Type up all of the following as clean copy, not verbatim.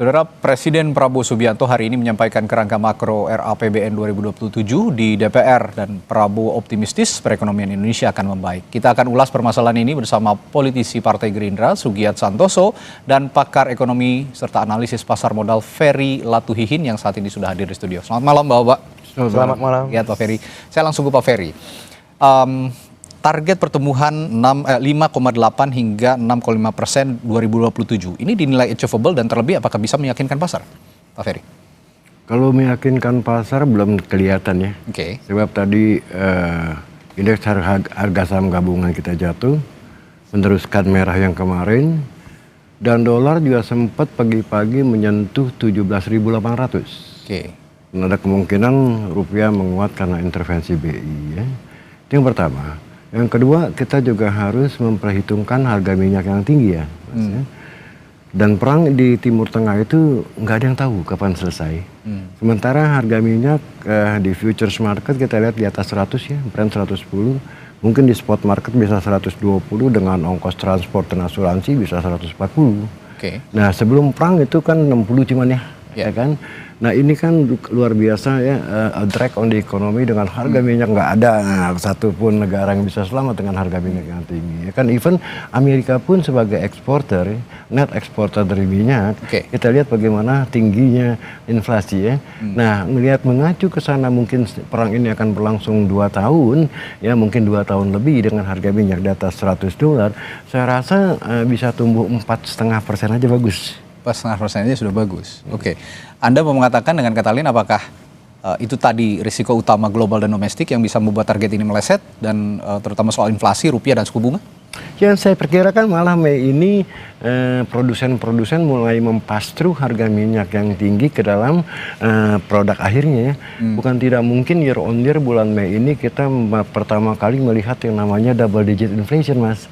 Saudara, Presiden Prabowo Subianto hari ini menyampaikan kerangka makro RAPBN 2027 di DPR dan Prabowo optimistis perekonomian Indonesia akan membaik. Kita akan ulas permasalahan ini bersama politisi Partai Gerindra, Sugiat Santoso, dan pakar ekonomi serta analisis pasar modal Ferry Latuhihin yang saat ini sudah hadir di studio. Selamat malam Bapak. Selamat malam. Ya, Pak Ferry. Saya langsung ke Pak Ferry. Target pertumbuhan 5,8 hingga 6,5% 2027. Ini dinilai achievable dan terlebih apakah bisa meyakinkan pasar, Pak Ferry? Kalau meyakinkan pasar belum kelihatan ya. Oke. Sebab tadi indeks harga saham gabungan kita jatuh, meneruskan merah yang kemarin, dan dolar juga sempat pagi-pagi menyentuh 17.800. Oke. Dan ada kemungkinan rupiah menguat karena intervensi BI ya. Itu yang pertama. Yang kedua, kita juga harus memperhitungkan harga minyak yang tinggi ya, Mas, ya. Dan perang di Timur Tengah itu nggak ada yang tahu kapan selesai. Sementara harga minyak di futures market kita lihat di atas 100 ya, Brent 110. Mungkin di spot market bisa 120 dengan ongkos transport dan asuransi bisa 140. Oke. Nah sebelum perang itu kan 60 cuman ya kan. Nah ini kan luar biasa ya, drag on the economy dengan harga minyak nggak ada satupun negara yang bisa selamat dengan harga minyak yang tinggi. Ya kan even Amerika pun sebagai eksporter, net eksporter dari minyak, kita lihat bagaimana tingginya inflasi ya. Nah melihat mengacu ke sana mungkin perang ini akan berlangsung 2 tahun, ya mungkin 2 tahun lebih dengan harga minyak di atas $100, saya rasa bisa tumbuh 4,5% aja bagus. 4,5% aja sudah bagus. Oke. Anda mau mengatakan dengan kata lain apakah itu tadi risiko utama global dan domestik yang bisa membuat target ini meleset dan terutama soal inflasi, rupiah dan suku bunga? Yang saya perkirakan malah Mei ini produsen-produsen mulai mempastru harga minyak yang tinggi ke dalam produk akhirnya ya. Bukan tidak mungkin year on year bulan Mei ini kita pertama kali melihat yang namanya double digit inflation, Mas.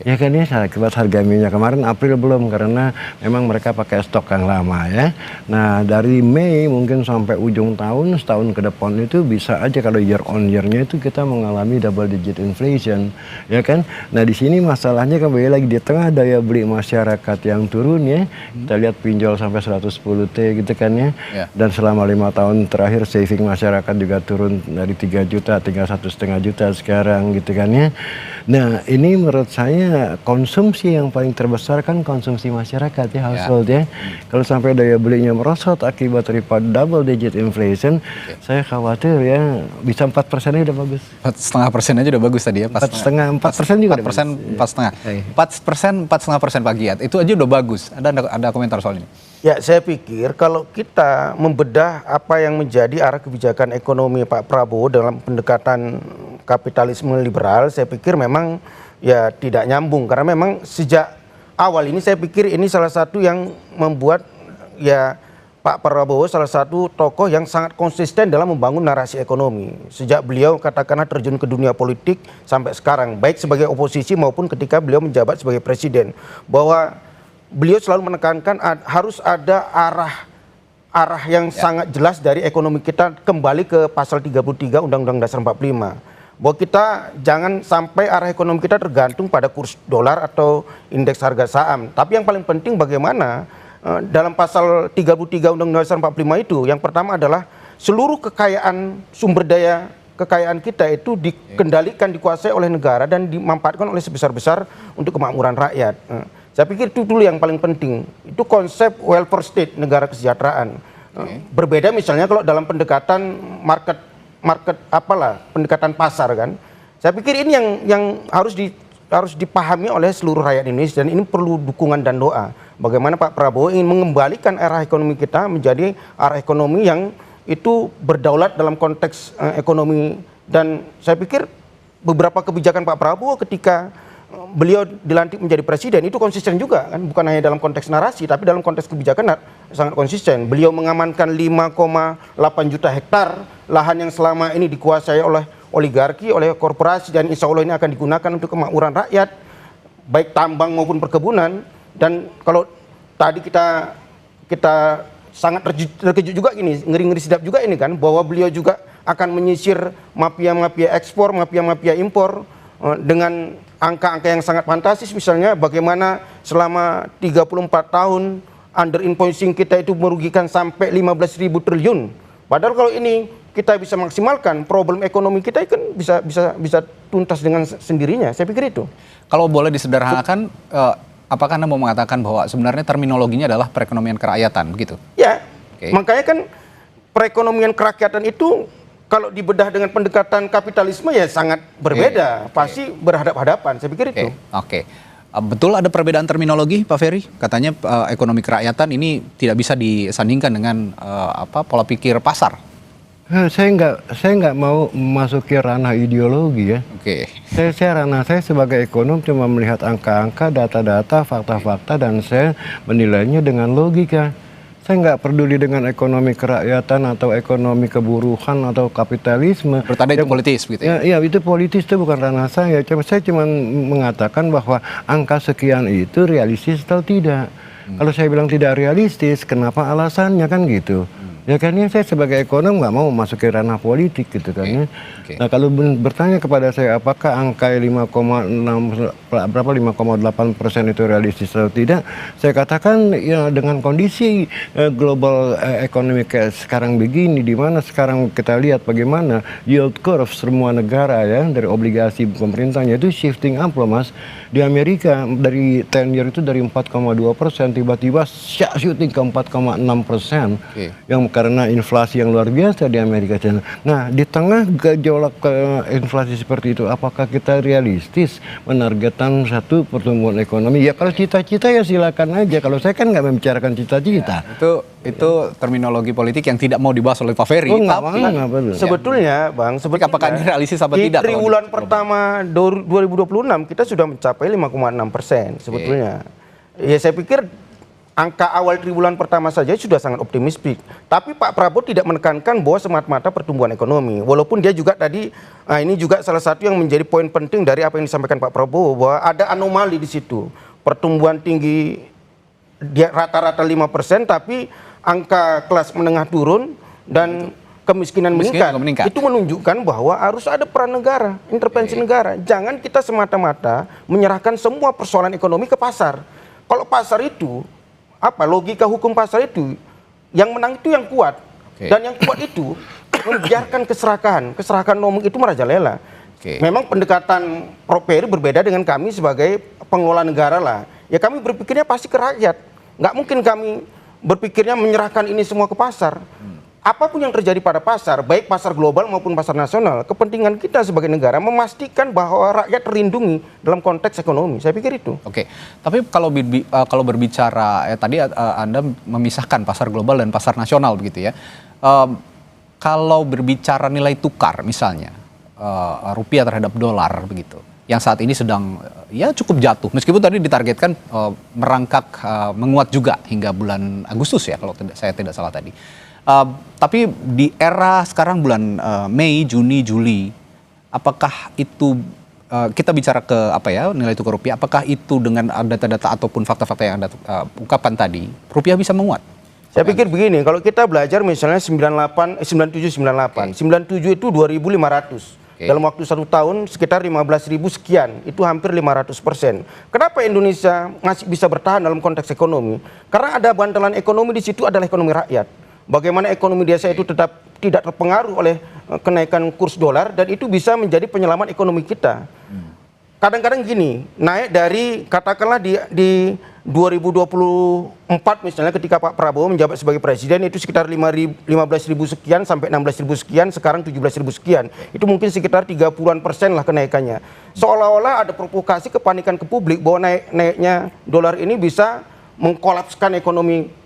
Ya kan ya, akibat harga minyak kemarin April belum karena memang mereka pakai stok yang lama ya. Nah dari Mei mungkin sampai ujung tahun, setahun ke depan itu bisa aja kalau year on year-nya itu kita mengalami double digit inflation, ya kan. Nah di sini masalahnya kembali lagi di tengah daya beli masyarakat yang turun ya. Kita lihat pinjol sampai 110T gitu kan ya. Dan selama 5 tahun terakhir saving masyarakat juga turun dari 3 juta tinggal 1,5 juta sekarang gitu kan ya. Nah ini menurut saya konsumsi yang paling terbesar kan konsumsi masyarakat ya, household ya. Kalau sampai daya belinya merosot akibat daripada double digit inflation, saya khawatir ya bisa 4% aja udah bagus. 4,5% aja udah bagus tadi ya. 4% juga 4,5%, 4,5% Pak Giat. Itu aja udah bagus. Ada komentar soal ini? Ya, saya pikir kalau kita membedah apa yang menjadi arah kebijakan ekonomi Pak Prabowo dalam pendekatan kapitalisme liberal, saya pikir memang ya tidak nyambung. Karena memang sejak awal ini saya pikir ini salah satu yang membuat ya Pak Prabowo salah satu tokoh yang sangat konsisten dalam membangun narasi ekonomi. Sejak beliau katakanlah terjun ke dunia politik sampai sekarang, baik sebagai oposisi maupun ketika beliau menjabat sebagai presiden. Bahwa beliau selalu menekankan harus ada arah yang sangat jelas dari ekonomi kita kembali ke pasal 33 Undang-Undang Dasar 45. Bahwa kita jangan sampai arah ekonomi kita tergantung pada kurs dolar atau indeks harga saham. Tapi yang paling penting bagaimana dalam pasal 33 Undang-Undang Dasar 45 itu, yang pertama adalah seluruh kekayaan sumber daya kekayaan kita itu dikendalikan, dikuasai oleh negara dan dimanfaatkan oleh sebesar-besar untuk kemakmuran rakyat. Saya pikir itu dulu yang paling penting. Itu konsep welfare state, negara kesejahteraan. Berbeda misalnya kalau dalam pendekatan market pendekatan pasar kan. Saya pikir ini yang harus dipahami oleh seluruh rakyat Indonesia dan ini perlu dukungan dan doa. Bagaimana Pak Prabowo ingin mengembalikan arah ekonomi kita menjadi arah ekonomi yang itu berdaulat dalam konteks ekonomi. Dan saya pikir beberapa kebijakan Pak Prabowo ketika beliau dilantik menjadi presiden itu konsisten juga kan, bukan hanya dalam konteks narasi tapi dalam konteks kebijakan sangat konsisten. Beliau mengamankan 5,8 juta hektar lahan yang selama ini dikuasai oleh oligarki, oleh korporasi, dan insya Allah ini akan digunakan untuk kemakmuran rakyat baik tambang maupun perkebunan. Dan kalau tadi kita sangat terkejut juga ini, ngeri-ngeri sedap juga ini kan, bahwa beliau juga akan menyisir mafia-mafia ekspor, mafia-mafia impor dengan angka-angka yang sangat fantastis. Misalnya bagaimana selama 34 tahun under invoicing kita itu merugikan sampai 15.000 triliun. Padahal kalau ini kita bisa maksimalkan, problem ekonomi kita kan bisa tuntas dengan sendirinya. Saya pikir itu. Kalau boleh disederhanakan, apakah Anda mau mengatakan bahwa sebenarnya terminologinya adalah perekonomian kerakyatan, begitu? Ya, Oke. makanya kan perekonomian kerakyatan itu kalau dibedah dengan pendekatan kapitalisme ya sangat berbeda, pasti berhadap-hadapan. Saya pikir itu. Oke. Betul ada perbedaan terminologi, Pak Ferry? Katanya ekonomi kerakyatan ini tidak bisa disandingkan dengan pola pikir pasar. Saya nggak mau memasuki ranah ideologi ya. Oke. Saya sebagai ekonom cuma melihat angka-angka, data-data, fakta-fakta, dan saya menilainya dengan logika. Saya nggak peduli dengan ekonomi kerakyatan atau ekonomi keburuhan atau kapitalisme. Menurut Anda itu politis, begitu ya? Ya, itu politis, itu bukan ranah saya. Saya cuma mengatakan bahwa angka sekian itu realistis atau tidak. Kalau saya bilang tidak realistis, kenapa alasannya, kan gitu. Ya kan, saya sebagai ekonom nggak mau masuk ke ranah politik gitu kan ya. Nah, kalau bertanya kepada saya apakah angka 5,8% itu realistis atau tidak, saya katakan ya dengan kondisi global ekonomi kayak sekarang begini, di mana sekarang kita lihat bagaimana yield curve semua negara ya dari obligasi pemerintahnya itu shifting up loh Mas. Di Amerika dari 10 year itu dari 4,2% tiba-tiba shooting ke 4,6%. Yang karena inflasi yang luar biasa di Amerika Serikat. Nah, di tengah gejolak inflasi seperti itu, apakah kita realistis menargetkan satu pertumbuhan ekonomi? Ya kalau cita-cita ya silakan aja. Kalau saya kan nggak membicarakan cita-cita. Ya, itu terminologi politik yang tidak mau dibahas oleh Pak Ferry. Oh, nggak perlu. Sebetulnya, Bang, apakah ini realistis apa tidak? Di triwulan pertama 2026 kita sudah mencapai 5,6% sebetulnya. Ya saya pikir angka awal triwulan pertama saja sudah sangat optimistik. Tapi Pak Prabowo tidak menekankan bahwa semata-mata pertumbuhan ekonomi. Walaupun dia juga tadi, ini juga salah satu yang menjadi poin penting dari apa yang disampaikan Pak Prabowo, bahwa ada anomali di situ. Pertumbuhan tinggi dia rata-rata 5%, tapi angka kelas menengah turun dan kemiskinan meningkat. Itu menunjukkan bahwa harus ada peran negara, intervensi negara. Jangan kita semata-mata menyerahkan semua persoalan ekonomi ke pasar. Kalau pasar itu logika hukum pasar itu yang menang itu yang kuat, dan yang kuat itu membiarkan keserakahan nomor itu merajalela. Memang pendekatan Prof. Ferry berbeda dengan kami sebagai pengelola negara lah. Ya kami berpikirnya pasti ke rakyat, nggak mungkin kami berpikirnya menyerahkan ini semua ke pasar. Apapun yang terjadi pada pasar, baik pasar global maupun pasar nasional, kepentingan kita sebagai negara memastikan bahwa rakyat terlindungi dalam konteks ekonomi. Saya pikir itu. Oke, tapi kalau berbicara, tadi Anda memisahkan pasar global dan pasar nasional begitu ya. Kalau berbicara nilai tukar misalnya, rupiah terhadap dolar begitu, yang saat ini sedang ya cukup jatuh, meskipun tadi ditargetkan merangkak menguat juga hingga bulan Agustus ya, kalau saya tidak salah tadi. Tapi di era sekarang bulan Mei, Juni, Juli, apakah itu kita bicara ke nilai tukar rupiah, apakah itu dengan data-data ataupun fakta-fakta yang Anda ungkapkan tadi, rupiah bisa menguat? Saya pikir begini, kalau kita belajar misalnya 97 itu 2.500. Dalam waktu 1 tahun sekitar 15.000 sekian, itu hampir 500%. Kenapa Indonesia masih bisa bertahan dalam konteks ekonomi? Karena ada bantalan ekonomi di situ adalah ekonomi rakyat. Bagaimana ekonomi desa itu tetap tidak terpengaruh oleh kenaikan kurs dolar, dan itu bisa menjadi penyelamat ekonomi kita. Kadang-kadang gini, naik dari katakanlah di 2024 misalnya ketika Pak Prabowo menjabat sebagai presiden itu sekitar 15.000 sekian sampai 16.000 sekian, sekarang 17.000 sekian. Itu mungkin sekitar 30% lah kenaikannya. Seolah-olah ada provokasi kepanikan ke publik bahwa naiknya dolar ini bisa mengkolapskan ekonomi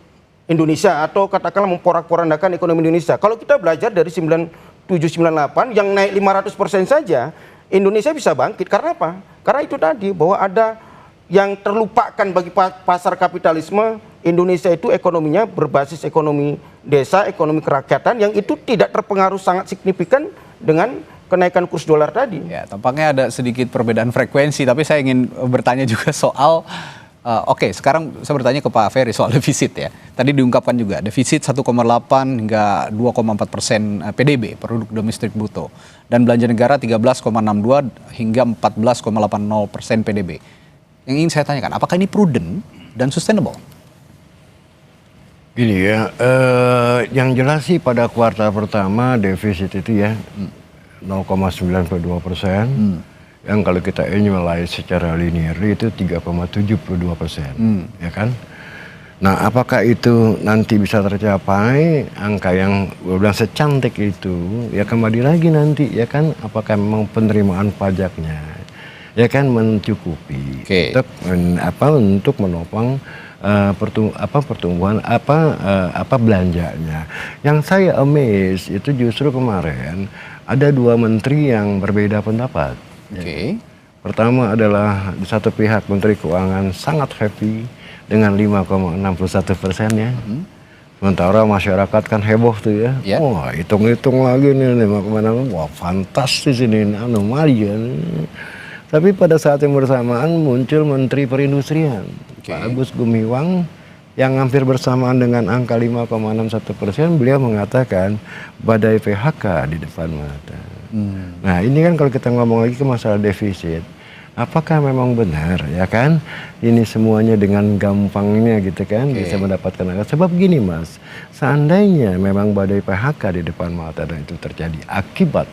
Indonesia atau katakanlah memporak-porandakan ekonomi Indonesia. Kalau kita belajar dari 97-98 yang naik 500% saja, Indonesia bisa bangkit. Karena apa? Karena itu tadi bahwa ada yang terlupakan bagi pasar kapitalisme. Indonesia itu ekonominya berbasis ekonomi desa, ekonomi kerakyatan yang itu tidak terpengaruh sangat signifikan dengan kenaikan kurs dolar tadi. Ya, tampaknya ada sedikit perbedaan frekuensi, tapi saya ingin bertanya juga soal oke, sekarang saya bertanya ke Pak Ferry soal defisit ya. Tadi diungkapkan juga defisit 1,8 hingga 2,4% PDB, produk domestik bruto, dan belanja negara 13,62 hingga 14,80% PDB. Yang ingin saya tanyakan, apakah ini prudent dan sustainable? Ini ya, yang jelas sih pada kuartal pertama defisit itu ya 0,92%. Yang kalau kita annualize secara linear itu 3,72%, ya kan? Nah, apakah itu nanti bisa tercapai angka yang bilang secantik itu? Ya kembali lagi nanti, ya kan? Apakah memang penerimaan pajaknya, ya kan, mencukupi untuk menopang pertumbuhan belanjanya. Yang saya amazed itu justru kemarin ada dua menteri yang berbeda pendapat. Pertama adalah di satu pihak Menteri Keuangan sangat happy dengan 5,61% ya. Sementara masyarakat kan heboh tuh ya. Wah, hitung-hitung lagi nih 5,6. Wah, fantastis ini, anomali ya. Tapi pada saat yang bersamaan muncul Menteri Perindustrian, Pak Agus Gumiwang, yang hampir bersamaan dengan angka 5,61%, beliau mengatakan badai PHK di depan mata. Nah, ini kan kalau kita ngomong lagi ke masalah defisit, apakah memang benar, ya kan? Ini semuanya dengan gampangnya gitu kan, bisa mendapatkan angka. Sebab gini Mas, seandainya memang badai PHK di depan mata dan itu terjadi akibat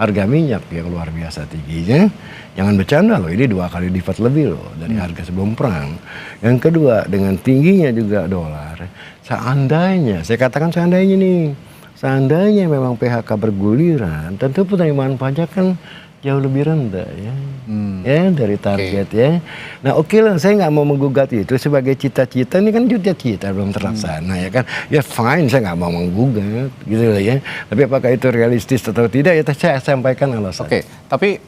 harga minyak yang luar biasa tingginya, jangan bercanda loh, ini 2 kali lipat lebih loh dari harga sebelum perang. Yang kedua, dengan tingginya juga dolar, seandainya, saya katakan seandainya nih, seandainya memang PHK berguliran, tentu penerimaan pajak kan jauh lebih rendah ya, dari target ya. Nah oke lah, saya nggak mau menggugat itu sebagai cita-cita, ini kan cita-cita belum terlaksana ya kan. Ya fine, saya nggak mau menggugat gitu lah ya. Tapi apakah itu realistis atau tidak ya saya sampaikan alasan. Tapi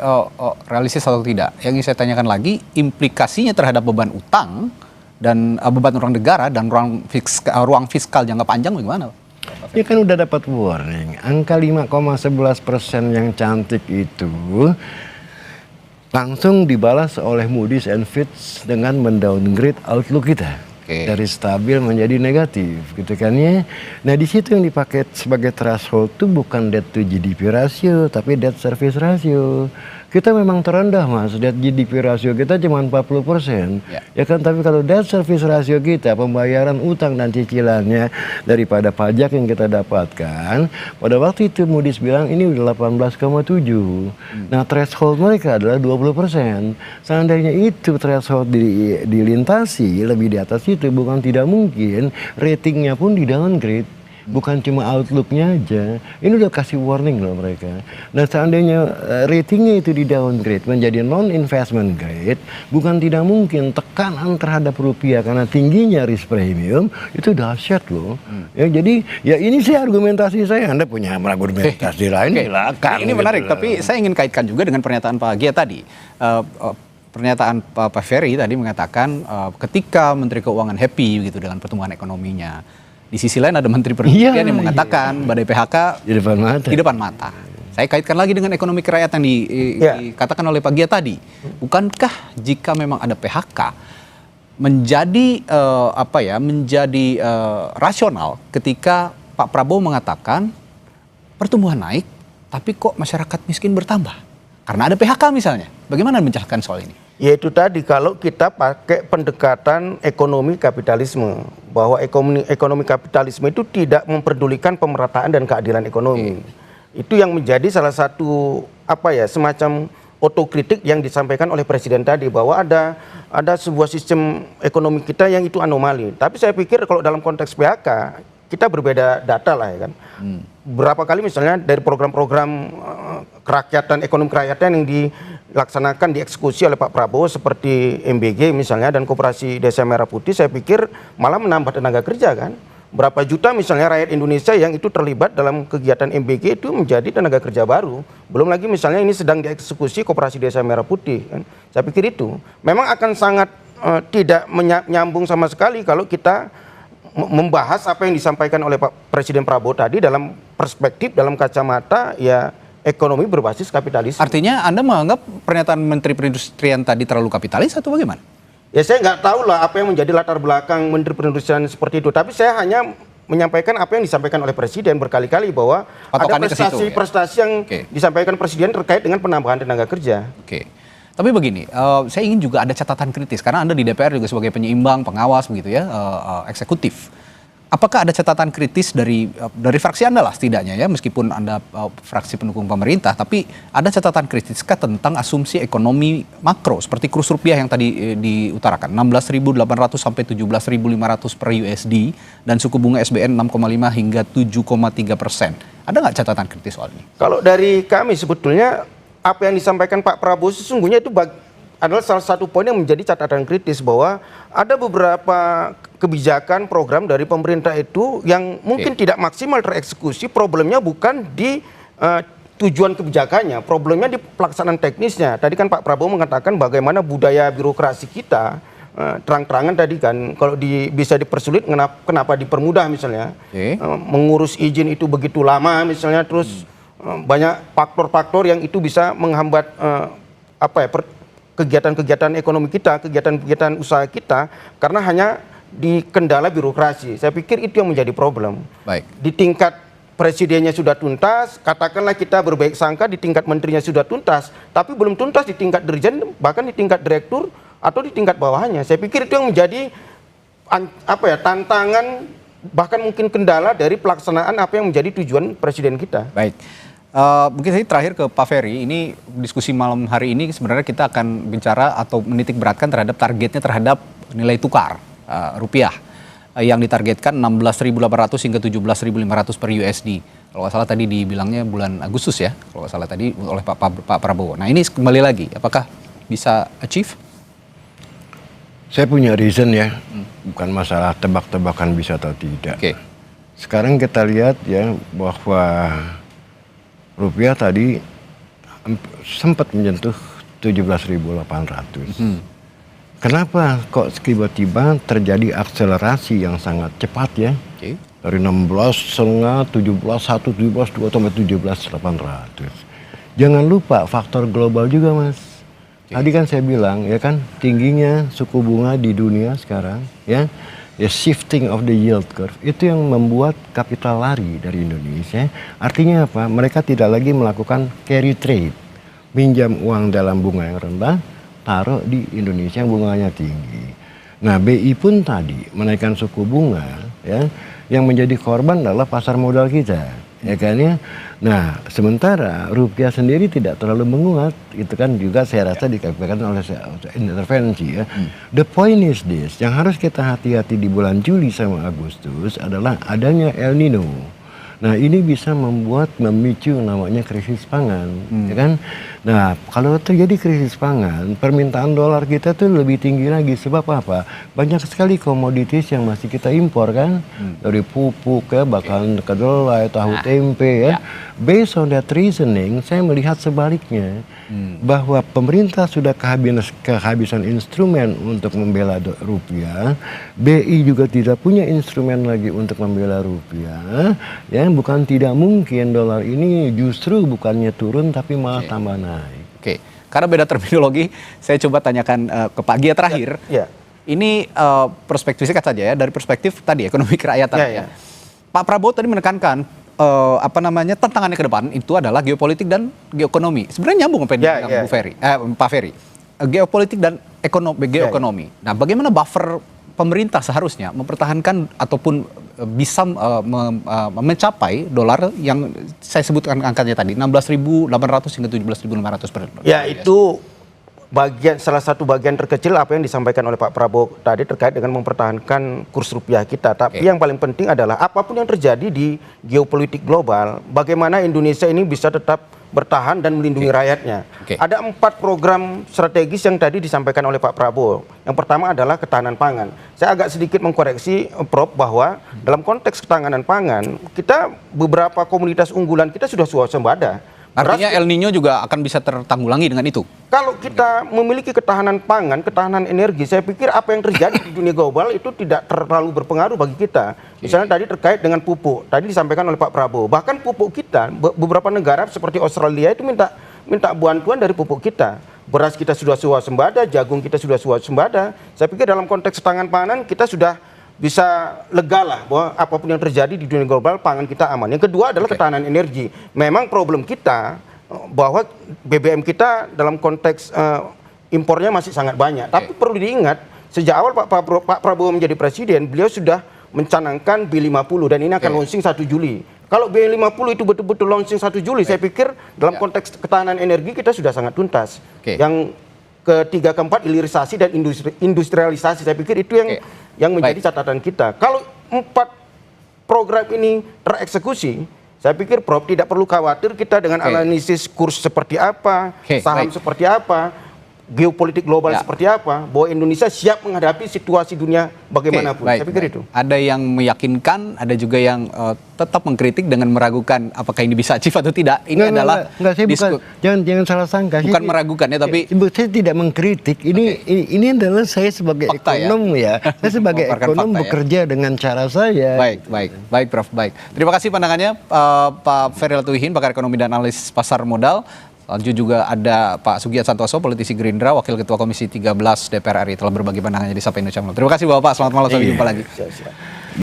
realistis atau tidak, yang ingin saya tanyakan lagi, implikasinya terhadap beban utang dan beban orang negara dan ruang fiskal jangka panjang bagaimana? Ya kan udah dapat warning, angka 5,11% yang cantik itu langsung dibalas oleh Moody's and Fitch dengan mendowngrade outlook kita dari stabil menjadi negatif, gitu kan ya. Nah di situ yang dipakai sebagai threshold itu bukan debt to GDP ratio, tapi debt service ratio. Kita memang terendah Mas, debt GDP ratio kita cuma 40%. Ya kan, tapi kalau debt service ratio kita, pembayaran utang dan cicilannya daripada pajak yang kita dapatkan, pada waktu itu Moody's bilang ini udah 18,7. Nah threshold mereka adalah 20%. Seandainya itu threshold dilintasi lebih di atas itu, bukan tidak mungkin ratingnya pun di downgrade. Bukan cuma outlooknya aja, ini udah kasih warning loh mereka. Nah seandainya ratingnya itu di downgrade menjadi non-investment grade, bukan tidak mungkin tekanan terhadap rupiah karena tingginya risk premium itu dahsyat loh. Ya jadi ya ini sih argumentasi saya. Anda punya argumentasi lain silakan. Ini menarik, tapi saya ingin kaitkan juga dengan pernyataan Pak Gia tadi. Pernyataan Pak Ferry tadi mengatakan ketika Menteri Keuangan happy gitu dengan pertumbuhan ekonominya. Di sisi lain ada Menteri Perindustrian yang mengatakan badai PHK di depan mata. Saya kaitkan lagi dengan ekonomi kerakyatan dikatakan oleh Pak Gia tadi. Bukankah jika memang ada PHK menjadi rasional ketika Pak Prabowo mengatakan pertumbuhan naik tapi kok masyarakat miskin bertambah karena ada PHK misalnya. Bagaimana menjelaskan soal ini? Yaitu tadi, kalau kita pakai pendekatan ekonomi kapitalisme, bahwa ekonomi kapitalisme itu tidak memperdulikan pemerataan dan keadilan ekonomi. Itu yang menjadi salah satu semacam otokritik yang disampaikan oleh Presiden tadi, bahwa ada sebuah sistem ekonomi kita yang itu anomali. Tapi saya pikir kalau dalam konteks PHK kita berbeda data lah ya kan. Berapa kali misalnya dari program-program kerakyatan, ekonomi kerakyatan yang dilaksanakan, dieksekusi oleh Pak Prabowo seperti MBG misalnya dan Koperasi Desa Merah Putih, saya pikir malah menambah tenaga kerja kan. Berapa juta misalnya rakyat Indonesia yang itu terlibat dalam kegiatan MBG itu menjadi tenaga kerja baru. Belum lagi misalnya ini sedang dieksekusi Koperasi Desa Merah Putih kan. Saya pikir itu memang akan sangat tidak nyambung sama sekali kalau kita membahas apa yang disampaikan oleh Pak Presiden Prabowo tadi dalam perspektif, dalam kacamata ya ekonomi berbasis kapitalisme. Artinya Anda menganggap pernyataan Menteri Perindustrian tadi terlalu kapitalis atau bagaimana? Ya saya nggak tahu lah apa yang menjadi latar belakang Menteri Perindustrian seperti itu. Tapi saya hanya menyampaikan apa yang disampaikan oleh Presiden berkali-kali bahwa ada prestasi-prestasi yang disampaikan Presiden terkait dengan penambahan tenaga kerja. Tapi begini, saya ingin juga ada catatan kritis karena Anda di DPR juga sebagai penyeimbang, pengawas begitu ya, eksekutif. apakah ada catatan kritis dari fraksi Anda lah setidaknya ya, meskipun Anda fraksi pendukung pemerintah, tapi ada catatan kritiskah tentang asumsi ekonomi makro seperti kurs rupiah yang tadi diutarakan 16.800 sampai 17.500 per USD dan suku bunga SBN 6,5 hingga 7,3%. Ada nggak catatan kritis soal ini? Kalau dari kami sebetulnya apa yang disampaikan Pak Prabowo sesungguhnya itu adalah salah satu poin yang menjadi catatan kritis, bahwa ada beberapa kebijakan program dari pemerintah itu yang mungkin tidak maksimal tereksekusi. Problemnya bukan di tujuan kebijakannya, problemnya di pelaksanaan teknisnya. Tadi kan Pak Prabowo mengatakan bagaimana budaya birokrasi kita terang-terangan tadi kan, kalau bisa dipersulit, kenapa dipermudah misalnya. Mengurus izin itu begitu lama misalnya, terus banyak faktor-faktor yang itu bisa menghambat kegiatan-kegiatan ekonomi kita, kegiatan-kegiatan usaha kita, karena hanya di kendala birokrasi. Saya pikir itu yang menjadi problem. Baik. Di tingkat presidennya sudah tuntas, katakanlah kita berbaik sangka di tingkat menterinya sudah tuntas, tapi belum tuntas di tingkat dirjen, bahkan di tingkat direktur atau di tingkat bawahnya. Saya pikir itu yang menjadi tantangan, bahkan mungkin kendala dari pelaksanaan apa yang menjadi tujuan presiden kita. Baik. Mungkin saya terakhir ke Pak Ferry, ini diskusi malam hari ini sebenarnya kita akan bicara atau menitik beratkan terhadap targetnya terhadap nilai tukar rupiah yang ditargetkan 16.800 hingga 17.500 per USD. Kalau nggak salah tadi dibilangnya bulan Agustus ya, kalau nggak salah tadi oleh Pak Prabowo. Nah ini kembali lagi, apakah bisa achieve? Saya punya reason ya, bukan masalah tebak-tebakan bisa atau tidak. Sekarang kita lihat ya bahwa rupiah tadi sempat menyentuh 17.800. Kenapa kok tiba-tiba terjadi akselerasi yang sangat cepat ya? Dari 16,5, 17,1, 17,2 sampai 17.800. Jangan lupa faktor global juga, Mas. Tadi kan saya bilang ya kan, tingginya suku bunga di dunia sekarang ya shifting of the yield curve itu yang membuat kapital lari dari Indonesia. Artinya apa? Mereka tidak lagi melakukan carry trade, pinjam uang dalam bunga yang rendah, taruh di Indonesia yang bunganya tinggi. Nah, BI pun tadi menaikkan suku bunga ya, yang menjadi korban adalah pasar modal kita, ya kan ya. Nah, sementara rupiah sendiri tidak terlalu menguat, itu kan juga saya rasa dikatakan oleh intervensi ya. The point is this, yang harus kita hati-hati di bulan Juli sama Agustus adalah adanya El Nino. Nah, ini bisa memicu namanya krisis pangan, ya kan? Nah, kalau terjadi krisis pangan, permintaan dolar kita tuh lebih tinggi lagi. Sebab apa? Banyak sekali komoditis yang masih kita impor kan, dari pupuk ya, bahkan kedelai, tahu tempe ya. Based on that reasoning, saya melihat sebaliknya bahwa pemerintah sudah kehabisan instrumen untuk membela rupiah, BI juga tidak punya instrumen lagi untuk membela rupiah, ya. Bukan tidak mungkin dolar ini justru bukannya turun tapi malah tambah naik. Karena beda terminologi, saya coba tanyakan ke Pak Gia terakhir. Ini perspektif singkat saja ya, dari perspektif tadi ekonomi kerakyatan ya. Pak Prabowo tadi menekankan tantangannya ke depan itu adalah geopolitik dan geoekonomi. Sebenarnya nyambung apa yang Pak Ferry. Geopolitik dan geoekonomi. Nah, bagaimana buffer pemerintah seharusnya mempertahankan ataupun bisa mencapai dolar yang saya sebutkan angkanya tadi 16.800 hingga 17.500 per dolar. Ya, itu salah satu bagian terkecil apa yang disampaikan oleh Pak Prabowo tadi terkait dengan mempertahankan kurs rupiah kita. Tapi yang paling penting adalah apapun yang terjadi di geopolitik global, bagaimana Indonesia ini bisa tetap bertahan dan melindungi rakyatnya. Ada 4 program strategis yang tadi disampaikan oleh Pak Prabowo. Yang pertama adalah ketahanan pangan. Saya agak sedikit mengkoreksi Prof bahwa dalam konteks ketahanan pangan, kita beberapa komunitas unggulan kita sudah swasembada. Artinya El Nino juga akan bisa tertanggulangi dengan itu. Kalau kita memiliki ketahanan pangan, ketahanan energi, saya pikir apa yang terjadi di dunia global itu tidak terlalu berpengaruh bagi kita. Misalnya tadi terkait dengan pupuk, tadi disampaikan oleh Pak Prabowo. Bahkan pupuk kita, beberapa negara seperti Australia itu minta bantuan dari pupuk kita. Beras kita sudah swasembada, jagung kita sudah swasembada. Saya pikir dalam konteks ketahanan pangan kita sudah bisa lega lah bahwa apapun yang terjadi di dunia global, pangan kita aman. Yang kedua adalah ketahanan energi. Memang problem kita bahwa BBM kita dalam konteks impornya masih sangat banyak. Tapi perlu diingat, sejak awal Pak Prabowo menjadi presiden, beliau sudah mencanangkan B50 dan ini akan launching 1 Juli. Kalau B50 itu betul-betul launching 1 Juli, saya pikir dalam konteks ketahanan energi kita sudah sangat tuntas. Yang ketiga, keempat, hilirisasi dan industrialisasi, saya pikir itu yang menjadi catatan kita. Kalau 4 program ini tereksekusi, saya pikir Prof tidak perlu khawatir kita dengan analisis kurs seperti apa, saham seperti apa, geopolitik global seperti apa, bahwa Indonesia siap menghadapi situasi dunia bagaimanapun. Saya pikir itu. Ada yang meyakinkan, ada juga yang tetap mengkritik dengan meragukan apakah ini bisa achieve atau tidak. Ini adalah saya bukan, jangan salah sangka. Bukan meragukan ya, tapi saya tidak mengkritik. Ini adalah saya sebagai fakta, ekonom ya. Saya sebagai ekonom bekerja dengan cara saya. Baik Prof. Baik. Terima kasih pandangannya Pak Ferry Latuhin, pakar ekonomi dan analis pasar modal. Selanjutnya juga ada Pak Sugiat Santoso, politisi Gerindra, Wakil Ketua Komisi 13 DPR RI, telah berbagi pandangannya di Sapa Indonesia Malam. Terima kasih Bapak, selamat malam, sampai jumpa lagi.